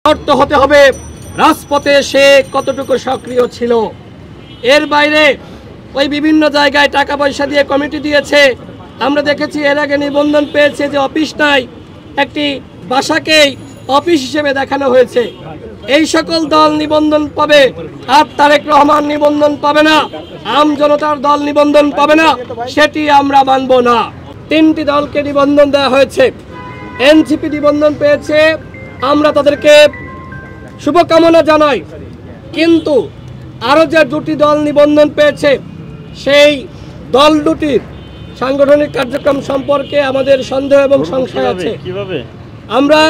শর্ত হতে হবে রাজপথে সে কতটুকু সক্রিয় ছিল। এর বাইরে ওই বিভিন্ন জায়গায় টাকা পয়সা দিয়ে কমিটি দিয়েছে। আমরা দেখেছি এর আগে নিবন্ধন পেয়েছে যে অফিস নাই, একটি বাসাকেই অফিস হিসেবে দেখানো হয়েছে। এই সকল দল নিবন্ধন পাবে, আর তারেক রহমান নিবন্ধন পাবে না, আম জনতার দল নিবন্ধন পাবে না, সেটি আমরা মানব না। তিনটি দলকে নিবন্ধন দেওয়া হয়েছে। এনসিপি নিবন্ধন পেয়েছে, আমরা তাদেরকে শুভকামনা জানাই। কিন্তু আরও যে দুটি দল নিবন্ধন পেয়েছে, সেই দল দুটির সাংগঠনিক কার্যক্রম সম্পর্কে আমাদের সন্দেহ এবং সংশয় আছে। আমরা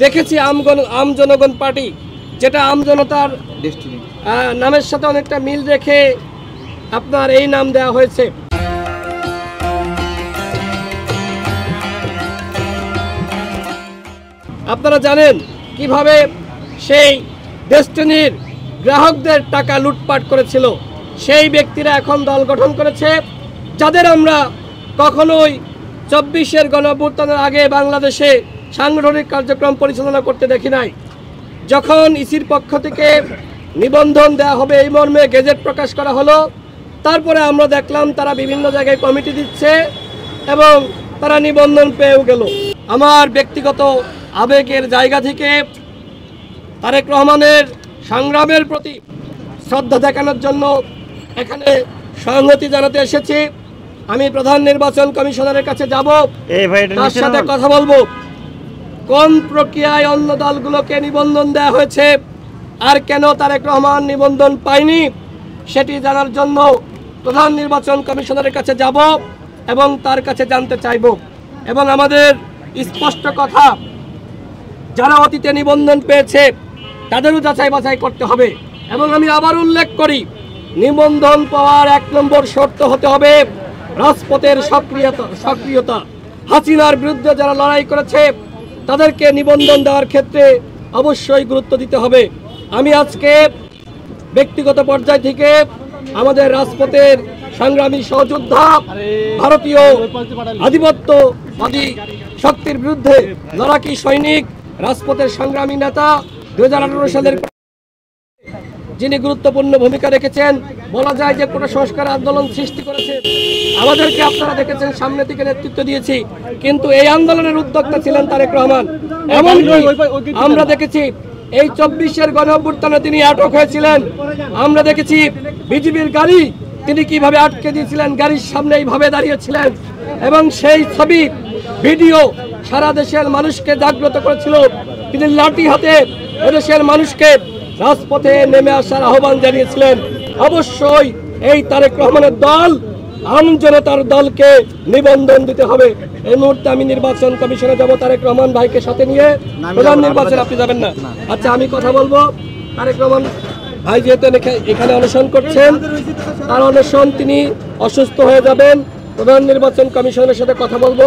দেখেছি আম জনগণ পার্টি, যেটা আম জনতার নামের সাথে অনেকটা মিল রেখে আপনার এই নাম দেওয়া হয়েছে। আপনারা জানেন কিভাবে সেই ডেস্টিনির গ্রাহকদের টাকা লুটপাট করেছিল। সেই ব্যক্তিরা এখন দল গঠন করেছে, যাদের আমরা কখনোই 24-এর গণঅভ্যুত্থানের আগে বাংলাদেশে সাংগঠনিক কার্যক্রম পরিচালনা করতে দেখি নাই। যখন ইসির পক্ষ থেকে নিবন্ধন দেওয়া হবে এই মর্মে গেজেট প্রকাশ করা হলো, তারপরে আমরা দেখলাম তারা বিভিন্ন জায়গায় কমিটি দিচ্ছে এবং তারা নিবন্ধন পেয়েও গেল। আমার ব্যক্তিগত আবেগের জায়গা থেকে তারেক রহমানের সংগ্রামের প্রতি শ্রদ্ধা দেখানোর জন্য এখানে সংহতি জানাতে এসেছি। আমি প্রধান নির্বাচন কমিশনারের কাছে যাব, তার সাথে কথা বলবো কোন প্রক্রিয়ায় অন্য দলগুলোকে নিবন্ধন দেওয়া হয়েছে আর কেন তারেক রহমান নিবন্ধন পায়নি, সেটি জানার জন্য প্রধান নির্বাচন কমিশনারের কাছে যাব এবং তার কাছে জানতে চাইব। এবং আমাদের স্পষ্ট কথা, যারা অতীতে নিবন্ধন পেয়েছে তাদেরও যাচাই বাছাই করতে হবে। এবং আমি আবার উল্লেখ করি, নিবন্ধন পাওয়ার 1 নম্বর শর্ত হতে হবে রাজপথের সক্রিয়তা। হাসিনার বিরুদ্ধে যারা লড়াই করেছে তাদেরকে নিবন্ধন দেওয়ার ক্ষেত্রে অবশ্যই গুরুত্ব দিতে হবে। আমি আজকে ব্যক্তিগত পর্যায় থেকে আমাদের রাজপথের সংগ্রামী সহযোদ্ধা, ভারতীয় আধিপত্যবাদী শক্তির বিরুদ্ধে লড়াকি সৈনিক, রাজপথের সংগ্রামী নেতা, 2018 সালের যিনি গুরুত্বপূর্ণ ভূমিকা রেখেছেন, বলা যায় যে কোটা সংস্কার আন্দোলন সৃষ্টি করেছে। আমাদেরকে আপনারা দেখেছেন সামনে থেকে নেতৃত্ব দিয়েছি, কিন্তু এই আন্দোলনের উদ্যোক্তা ছিলেন তারেক রহমান। এমনকি আমরা দেখেছি এই 24-এর গণঅভ্যুত্থানে তিনি আটক হয়েছিলেন। আমরা দেখেছি বিজিবির গাড়ি তিনি কিভাবে আটকে দিয়েছিলেন, গাড়ির সামনে এইভাবে দাঁড়িয়েছিলেন এবং সেই ছবি ভিডিও সারা দেশের মানুষকে জাগ্রত করেছিল। তিনি লাঠি হাতে এদেশের মানুষকে রাজপথে নেমে আসার আহ্বান জানিয়েছিলেন। অবশ্যই এই তারেক রহমানের দল আম জনতার দলকে নিবন্ধন দিতে হবে। এই মুহূর্তে আমি নির্বাচন কমিশনে যাব তারেক রহমান ভাইকে সাথে নিয়ে। প্রধান নির্বাচন আপনি যাবেন না? আচ্ছা, আমি কথা বলবো। তারেক রহমান ভাই যেহেতু এখানে অনশন করছেন, তার অনশন তিনি অসুস্থ হয়ে যাবেন, প্রধান নির্বাচন কমিশনের সাথে কথা বলবো।